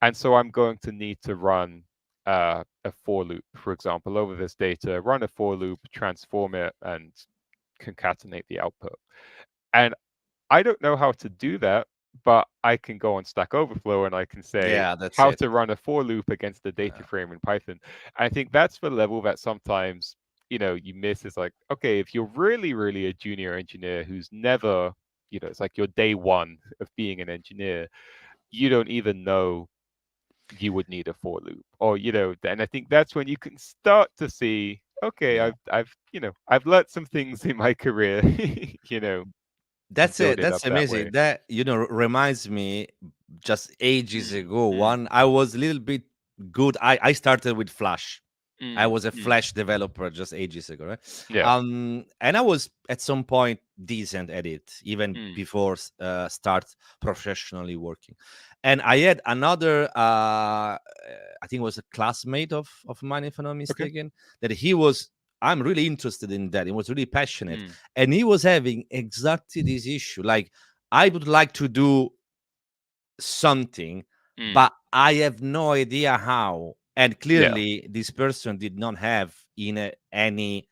And so I'm going to need to run a for loop, for example, over this data, run a for loop, transform it, and concatenate the output. And I don't know how to do that, but I can go on Stack Overflow and I can say Yeah, that's how it. to run a for loop against the data Yeah. frame in Python. I think that's the level that sometimes, you miss. Is like, okay, if you're really, really a junior engineer who's never, it's like your day one of being an engineer, you don't even know you would need a for loop, or and I think that's when you can start to see, okay, Yeah. I've learned some things in my career, you know and That's build it. it up That's that amazing. way. That reminds me just ages Mm, ago. mm, One, I was a little bit good. I started with Flash. I mm, was a mm. Flash developer just ages ago, right? Yeah. And I was at some point decent at it, even Mm, before start professionally working. And I had another, I think it was a classmate of mine, if I'm not okay. mistaken, that he was. I'm really interested in that. He was really passionate, Mm, and he was having exactly this issue. Like, I would like to do something, mm. but I have no idea how. And Yeah. clearly, this person did not have any,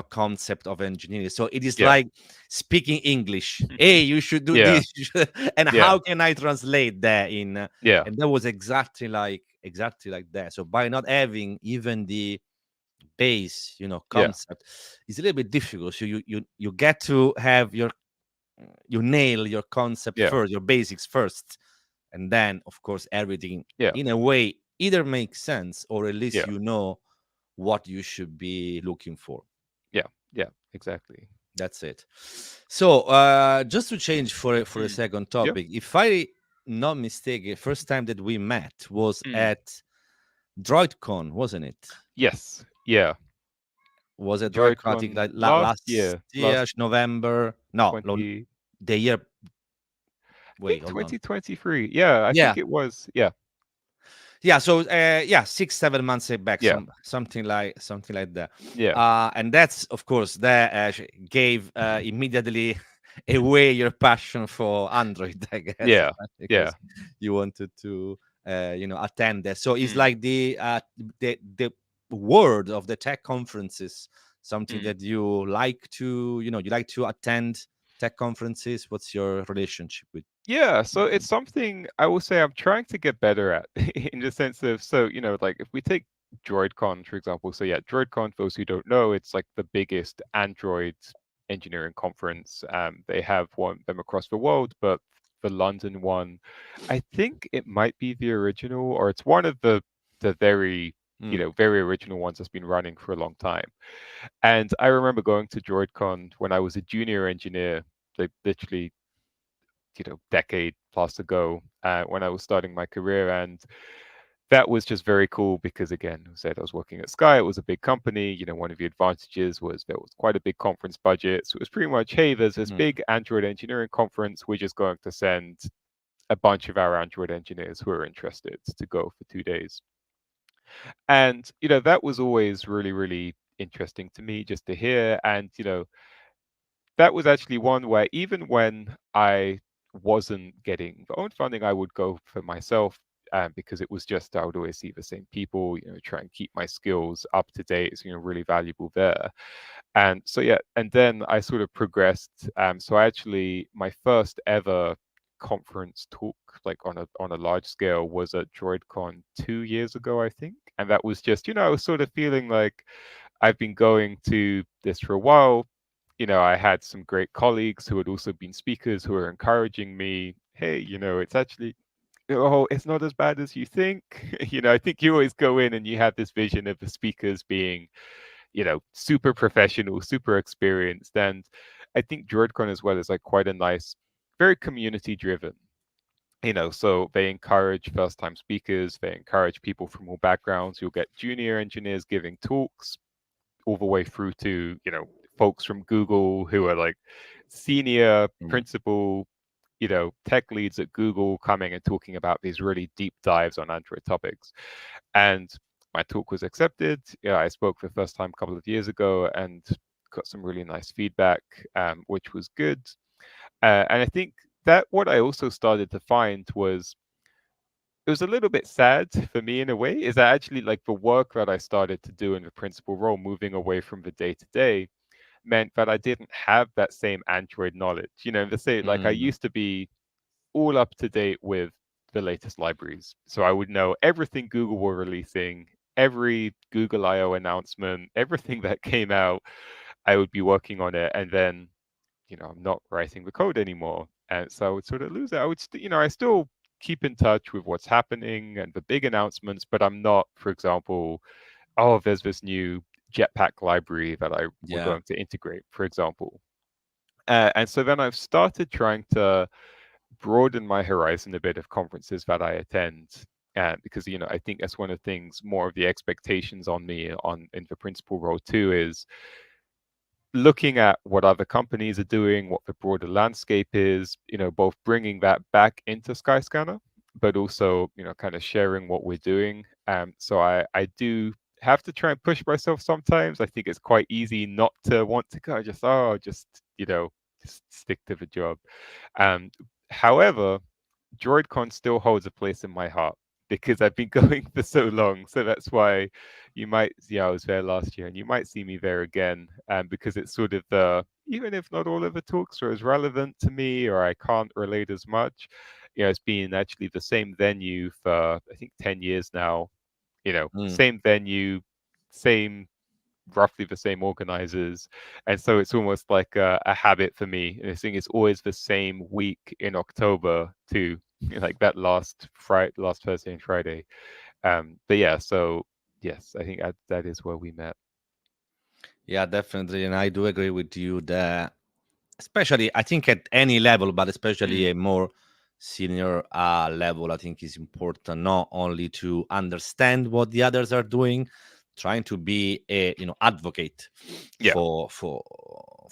concept of engineering. So it is Yeah. like speaking English. Hey, you should do Yeah. this. And Yeah. how can I translate that in? Yeah. And that was exactly like that. So by not having even the base, Yeah. concept, it's a little bit difficult. So you get to have you nail your concept Yeah. first, your basics first, and then of course everything Yeah. in a way either makes sense or at least Yeah. you know what you should be looking for. Yeah. Yeah. Exactly. That's it. So just to change for a Mm. second Yeah. topic, if I not mistaken, first time that we met was Mm. at DroidCon, wasn't it? Yes. Yeah. Was it DroidCon, I think, DroidCon like last last year, year, last November? No, 20, the year. I think Wait, hold on. 2023. Yeah, I Yeah, think it was. Yeah. yeah. So yeah, 6 7 months back, Yeah. something like that. Yeah. And that's of course that gave immediately away your passion for Android, I guess, Yeah. right? Yeah. Because you wanted to attend that. So it's Mm. like the word of the tech conferences, something Mm. that you like to you like to attend tech conferences. What's your relationship with Yeah, so them? it's something I will say I'm trying to get better at in the sense of, so, like if we take DroidCon, for example. So yeah, DroidCon, for those who don't know, it's like the biggest Android engineering conference. They have them across the world, but the London one, I think it might be the original, or it's one of the very, Mm, very original ones that's been running for a long time. And I remember going to DroidCon when I was a junior engineer, like literally, decade plus ago, when I was starting my career. And that was just very cool because, again, I said I was working at Sky. It was a big company. One of the advantages was there was quite a big conference budget. So it was pretty much, hey, there's this mm, big Android engineering conference. We're just going to send a bunch of our Android engineers who are interested to go for 2 days. And, that was always really, really interesting to me just to hear. And, that was actually one where even when I wasn't getting the own funding, I would go for myself, because it was just, I would always see the same people, try and keep my skills up to date. It's, really valuable there. And so, yeah, and then I sort of progressed. So I actually, my first ever conference talk, like on a large scale, was at DroidCon 2 years ago, I think. And that was just, I was sort of feeling like I've been going to this for a while. I had some great colleagues who had also been speakers who were encouraging me. Hey, it's actually, oh, it's not as bad as you think. I think you always go in and you have this vision of the speakers being, super professional, super experienced. And I think DroidCon as well is like quite a nice, very community driven. So they encourage first time speakers, they encourage people from all backgrounds. You'll get junior engineers giving talks all the way through to, folks from Google who are like senior Mm. principal, tech leads at Google coming and talking about these really deep dives on Android topics. And my talk was accepted. Yeah, I spoke for the first time a couple of years ago and got some really nice feedback, which was good. And I think that what I also started to find was it was a little bit sad for me in a way, is that actually like the work that I started to do in the principal role, moving away from the day to day, meant that I didn't have that same Android knowledge. The same, like I Mm. used to be all up to date with the latest libraries. So I would know everything Google were releasing, every Google I/O announcement, everything that came out, I would be working on it. And then, I'm not writing the code anymore. And so I would sort of lose it. I still keep in touch with what's happening and the big announcements, but I'm not, for example, oh, there's this new Jetpack library that we're Yeah. going to integrate, for example. And so then I've started trying to broaden my horizon a bit of conferences that I attend. Because I think that's one of the things, more of the expectations on me in the principal role too, is looking at what other companies are doing, what the broader landscape is, both bringing that back into Skyscanner, but also, kind of sharing what we're doing. So I do have to try and push myself sometimes. I think it's quite easy not to want to go, just stick to the job. Um, However, DroidCon still holds a place in my heart because I've been going for so long. So that's why I was there last year and you might see me there again, because it's sort of even if not all of the talks are as relevant to me or I can't relate as much, it's been actually the same venue for, I think, 10 years now, Mm. same venue, same roughly the same organizers, and so it's almost like a habit for me. And I think it's always the same week in October too, like that last Thursday and Friday. But yeah, so yes, I think that is where we met. Yeah, definitely. And I do agree with you that, especially, I think at any level, but especially Mm, a more senior level, I think is important not only to understand what the others are doing, trying to be a advocate yeah, for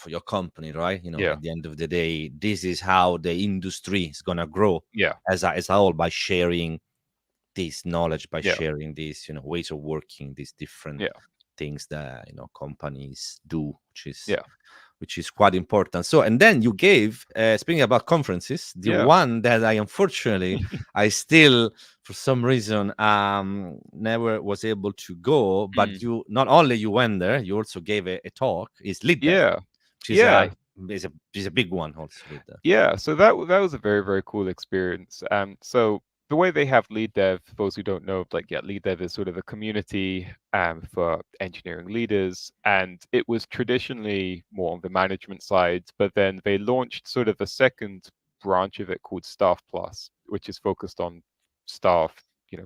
your company, right? yeah, At the end of the day, this is how the industry is gonna grow yeah, as a whole, by sharing this knowledge, by yeah, sharing these ways of working, these different yeah, things that companies do, yeah, which is quite important. So, and then you gave, speaking about conferences, the yeah. one that I still, for some reason, never was able to go. But Mm, you, not only you went there, you also gave a talk. Is lead dev, yeah, which yeah. is a big one also. Lead dev. Yeah, so that was a very, very cool experience. So the way they have lead dev, for those who don't know, like, yeah, lead dev is sort of a community for engineering leaders, and it was traditionally more on the management side, but then they launched sort of a second branch of it called Staff Plus, which is focused on staff,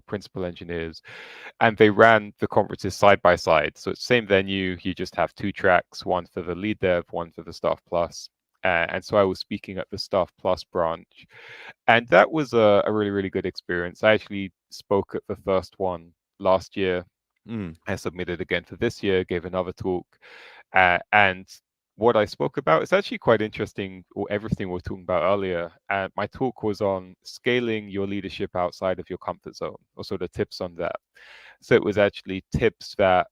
principal engineers, and they ran the conferences side by side. So it's same venue, you just have two tracks, one for the lead dev, one for the Staff Plus. And so I was speaking at the Staff Plus branch, and that was a really, really good experience. I actually spoke at the first one last year. Mm, I submitted again for this year, gave another talk, and what I spoke about is actually quite interesting, or everything we were talking about earlier. My talk was on scaling your leadership outside of your comfort zone, or sort of tips on that. So it was actually tips that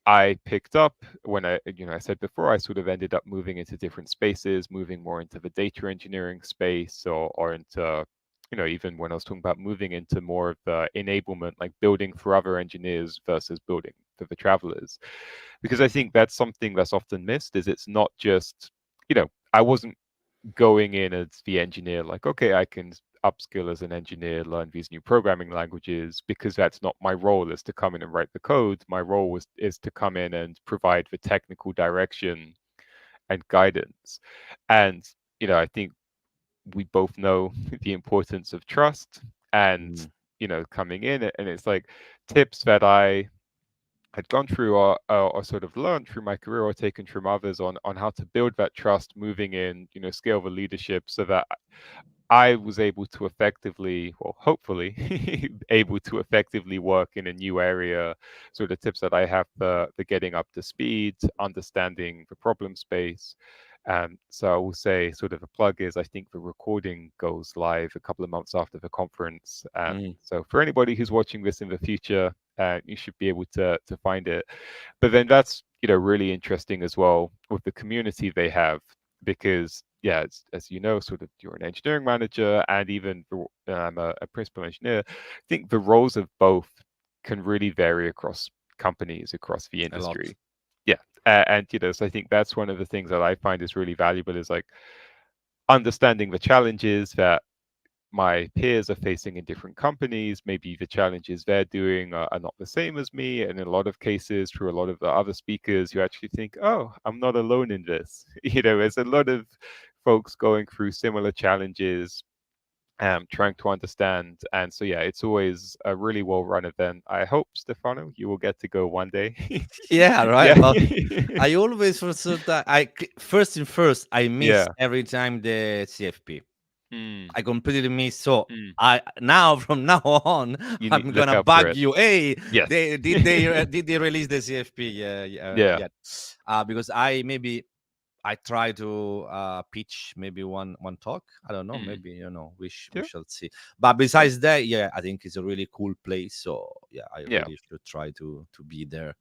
I picked up when I said before, I sort of ended up moving into different spaces, moving more into the data engineering space, or into, even when I was talking about moving into more of the enablement, like building for other engineers versus building for the travelers. Because I think that's something that's often missed, is it's not just, I wasn't going in as the engineer, like, okay, I can upskill as an engineer, learn these new programming languages, because that's not my role, is to come in and write the code. My role is to come in and provide the technical direction and guidance. And, I think we both know the importance of trust and, mm, coming in, and it's like tips that I had gone through or sort of learned through my career or taken from others on how to build that trust moving in, scale the leadership so that I was able to effectively, or hopefully, able to effectively work in a new area. So the tips that I have for the getting up to speed, understanding the problem space. So I will say, sort of a plug is, I think the recording goes live a couple of months after the conference. So for anybody who's watching this in the future, you should be able to find it. But then that's really interesting as well with the community they have, because yeah, as you know, sort of you're an engineering manager and even I'm a principal engineer. I think the roles of both can really vary across companies, across the A lot. industry. Yeah, and so I think that's one of the things that I find is really valuable is like understanding the challenges that my peers are facing in different companies. Maybe the challenges they're doing are not the same as me. And in a lot of cases, through a lot of the other speakers, you actually think, oh, I'm not alone in this. There's a lot of folks going through similar challenges, trying to understand. And so, yeah, it's always a really well run event. I hope, Stefano, you will get to go one day. Yeah, right. Yeah. Well, I always foresaw that first I miss Yeah. every time the CFP. Mm, I completely miss. So mm. I now from now on You need I'm to look gonna out for bug it. you. Hey, Yes. did they release the CFP? Yeah, yeah, Yeah. yeah. Because I try to pitch maybe one talk. I don't know. Mm. Maybe we Yeah. shall see. But Yeah. besides that, yeah, I think it's a really cool place. So yeah, I Yeah. really should try to be there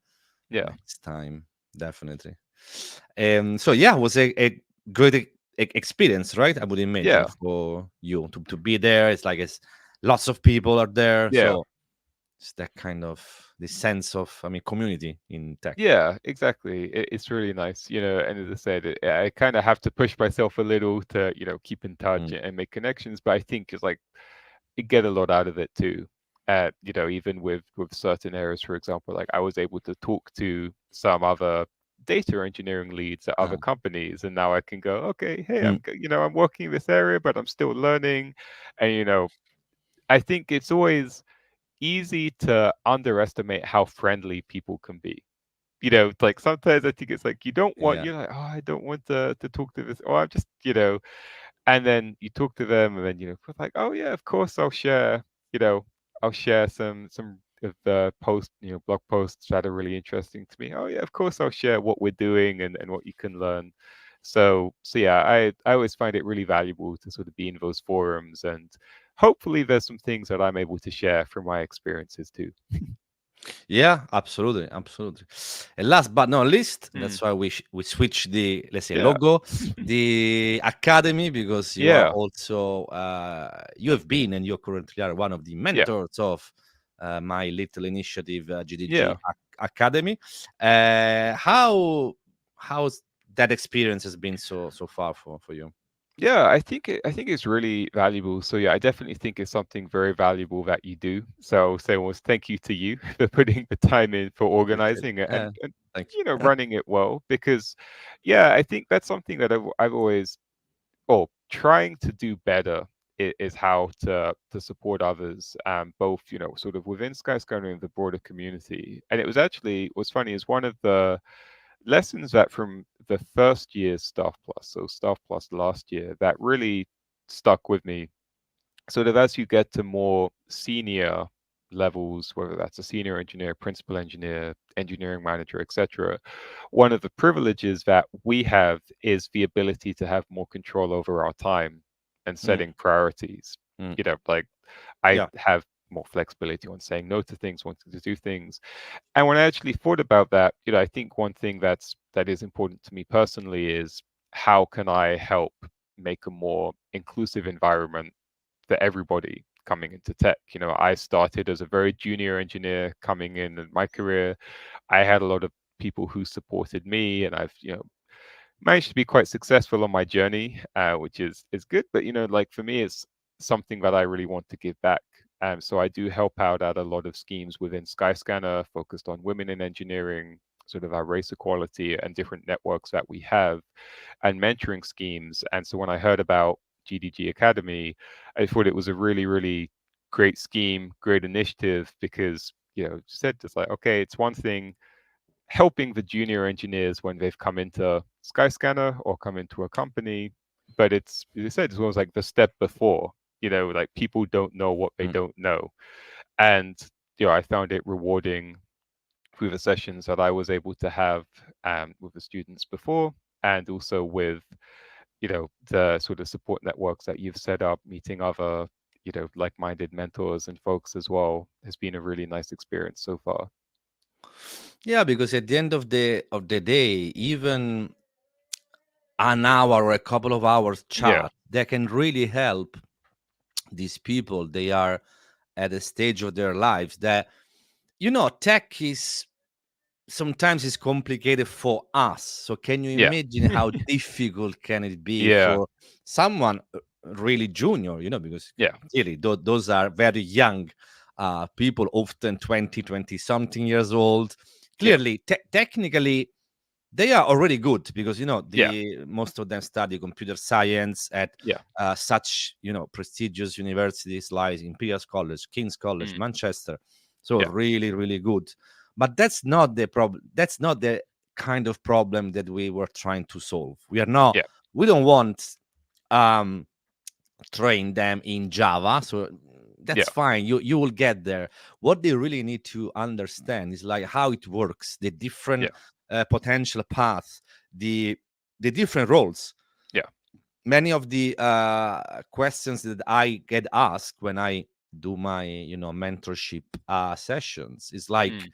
Yeah. next time. Definitely. So yeah, it was a good experience, right? I would imagine Yeah. for you to be there. It's like it's lots of people are there, Yeah. so it's that kind of the sense of community in tech. Yeah, exactly. It's really nice, and as I said, I kind of have to push myself a little to, keep in touch Mm. and make connections, but I think it's like you get a lot out of it too. Even with certain areas, for example, like I was able to talk to some other data engineering leads at other Ah. companies, and now I can go, okay, hey, Mm. I'm working in this area, but I'm still learning, and I think it's always easy to underestimate how friendly people can be. Like sometimes I think it's like Yeah. you're like, oh, I don't want to talk to this, or I'm just, and then you talk to them, and then like, oh yeah, of course you know, I'll share some of the blog posts that are really interesting to me. Oh yeah, of course I'll share what we're doing and what you can learn. So yeah, I always find it really valuable to sort of be in those forums, and hopefully there's some things that I'm able to share from my experiences too. Yeah, absolutely, absolutely. And last but not least, Mm, that's why we switch the, let's say, yeah. logo, the academy, because you are Yeah. also you have been and you currently are one of the Yeah. mentors of my little initiative, Yeah. GDG Academy. How's that experience has been so far for you? Yeah, I think it's really valuable. So yeah, I definitely think it's something very valuable that you do. So say was thank you to you for putting the time in for Appreciate it. organizing it Yeah, and thank you. Yeah. running it well, because yeah, I think that's something that I've always, or trying to do better, is how to support others, both sort of within Skyscanner and the broader community. And it was actually what's funny is one of the lessons that from the first year's Staff Plus, so Staff Plus last year, that really stuck with me. Sort of as you get to more senior levels, whether that's a senior engineer, principal engineer, engineering manager, etc., one of the privileges that we have is the ability to have more control over our time and Mm, setting priorities. mm. Like I Yeah. have more flexibility on saying no to things, wanting to do things. And when I actually thought about that, I think one thing that is important to me personally is how can I help make a more inclusive environment for everybody coming into tech. I started as a very junior engineer coming in my career. I had a lot of people who supported me, and I've managed to be quite successful on my journey, which is good. But like for me, it's something that I really want to give back. So I do help out at a lot of schemes within Skyscanner, focused on women in engineering, sort of our race equality and different networks that we have, and mentoring schemes. And so when I heard about GDG Academy, I thought it was a really, really great scheme, great initiative, because said just like, okay, it's one thing helping the junior engineers when they've come into Skyscanner or come into a company. But it's, as I said, it's almost like the step before, like people don't know what they Mm. don't know. And, I found it rewarding through the sessions that I was able to have with the students before, and also with, the sort of support networks that you've set up, meeting other, like-minded mentors and folks as well, has been a really nice experience so far. Yeah, because at the end of the day, even an hour or a couple of hours Yeah, chat, that can really help these people. They are at a stage of their lives that, tech is sometimes is complicated for us. So can you yeah, imagine how difficult can it be yeah, for someone really junior, because yeah, clearly those are very young people, often 20 something years old. yeah, Clearly, technically, they are already good because yeah, the most of them study computer science at yeah, such prestigious universities like Imperial College, King's College, mm, Manchester. So yeah, really, really good. But that's not the problem. That's not the kind of problem that we were trying to solve. We are not. yeah, We don't want um train them in Java. So that's yeah, fine. You will get there. What they really need to understand is like how it works, the different yeah, potential paths, the different roles. yeah, Many of the questions that I get asked when I do my mentorship sessions is like, mm,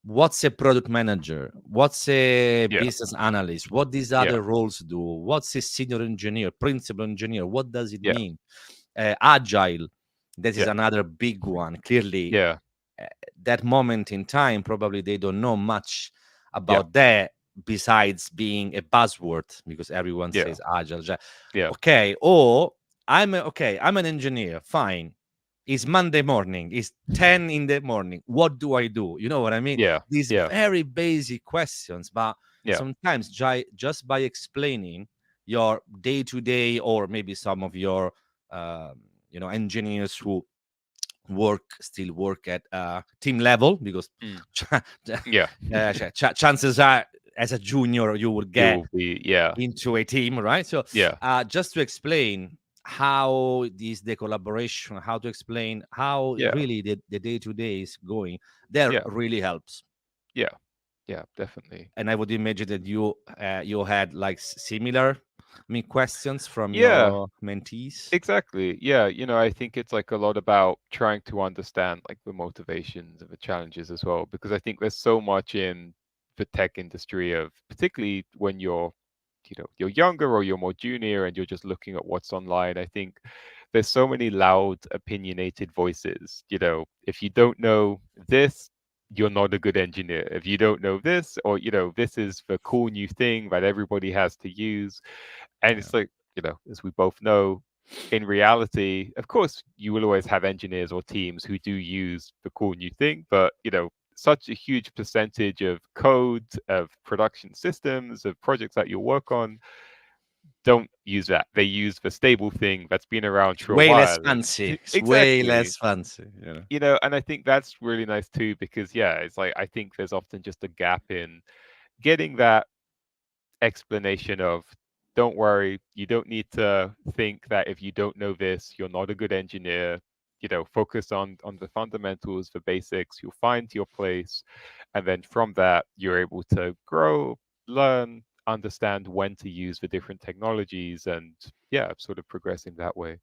what's a product manager, what's a yeah, business analyst, what these yeah, other roles do, what's a senior engineer, principal engineer, what does it yeah, mean, agile, that is yeah, another big one. Clearly, yeah, uh, that moment in time, probably they don't know much yeah, about that besides being a buzzword because everyone yeah, says agile. yeah, Okay, or I'm an engineer. Fine. It's Monday morning. It's 10 in the morning. What do I do? You know what I mean? yeah, These yeah, very basic questions, but yeah, sometimes just by explaining your day to day, or maybe some of your engineers who still work at team level, because mm, yeah. chances are as a junior you will You get will be, yeah, into a team, right? So yeah, just to explain how is the collaboration, how to explain how yeah, really the day-to-day is going, that yeah, really helps. yeah, yeah, definitely. And I would imagine that you had like similar, questions from Yeah, your mentees. exactly. Yeah, I think it's like a lot about trying to understand like the motivations and the challenges as well, because I think there's so much in the tech industry of, particularly when you're younger or you're more junior and you're just looking at what's online. I think there's so many loud, opinionated voices. If you don't know this, you're not a good engineer. If you don't know this, or this is the cool new thing that everybody has to use. And Yeah. it's like, as we both know, in reality, of course, you will always have engineers or teams who do use the cool new thing, but such a huge percentage of code, of production systems, of projects that you work on don't use that. They use the stable thing that's been around It's for a way less while. fancy. It's way Exactly. less fancy. And I think that's really nice too, because yeah, it's like I think there's often just a gap in getting that explanation of, don't worry, you don't need to think that if you don't know this, you're not a good engineer. Focus on the fundamentals, the basics, you'll find your place. And then from that, you're able to grow, learn, understand when to use the different technologies, and yeah, sort of progressing that way.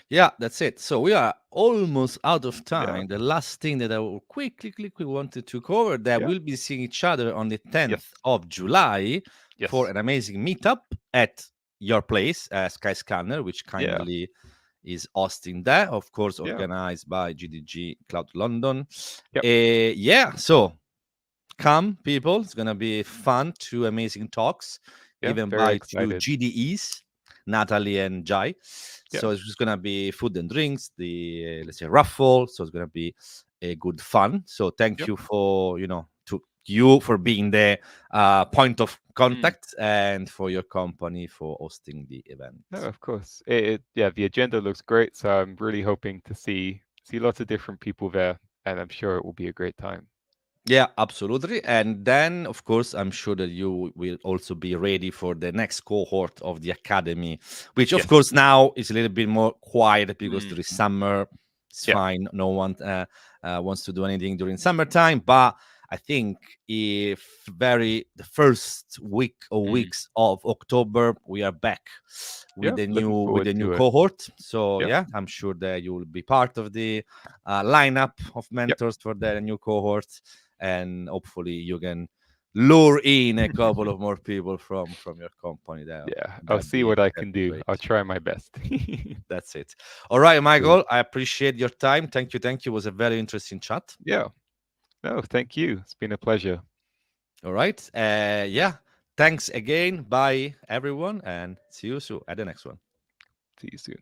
Yeah, that's it. So we are almost out of Yeah. time. The last thing that I will quickly wanted to cover, that Yeah. we'll be seeing each other on the 10th Yes. of July for Yes. an amazing meetup at your place, Skyscanner, which Yeah. kindly is hosting that, of course, Yeah. organized by GDG Cloud London. Yep. Yeah, so come, people. It's gonna be fun. Two amazing talks Yeah. given Very by two excited. GDEs, Natalie and Jai. Yeah. So it's just gonna be food and drinks, the let's say raffle. So it's gonna be a good fun. So thank Yep. you for to you for being the point of Mm. contact, and for your company for hosting the event. No, of course. Yeah, the agenda looks great, so I'm really hoping to see lots of different people there, and I'm sure it will be a great time. Yeah, absolutely. And then, of course, I'm sure that you will also be ready for the next cohort of the academy, which, of Yes. course, now is a little bit more quiet because there is Mm. summer. It's Yeah. fine. No one wants to do anything during summertime. But I think if the first week or Mm. weeks of October, we are back Yeah. Looking with forward the new to it. cohort. So Yeah. yeah, I'm sure that you will be part of the lineup of Yep. mentors for the new cohort, and hopefully you can lure in a couple of more people from your company. Yeah. I'll That'd see what I that'd can be do. great. I'll try my best. That's it. All right, Cool. Michael, I appreciate your time. Thank you, thank you. It was a very interesting chat. Yeah. No, thank you. It's been a pleasure. All right, yeah, thanks again. Bye everyone, and see you soon at the next one. See you soon.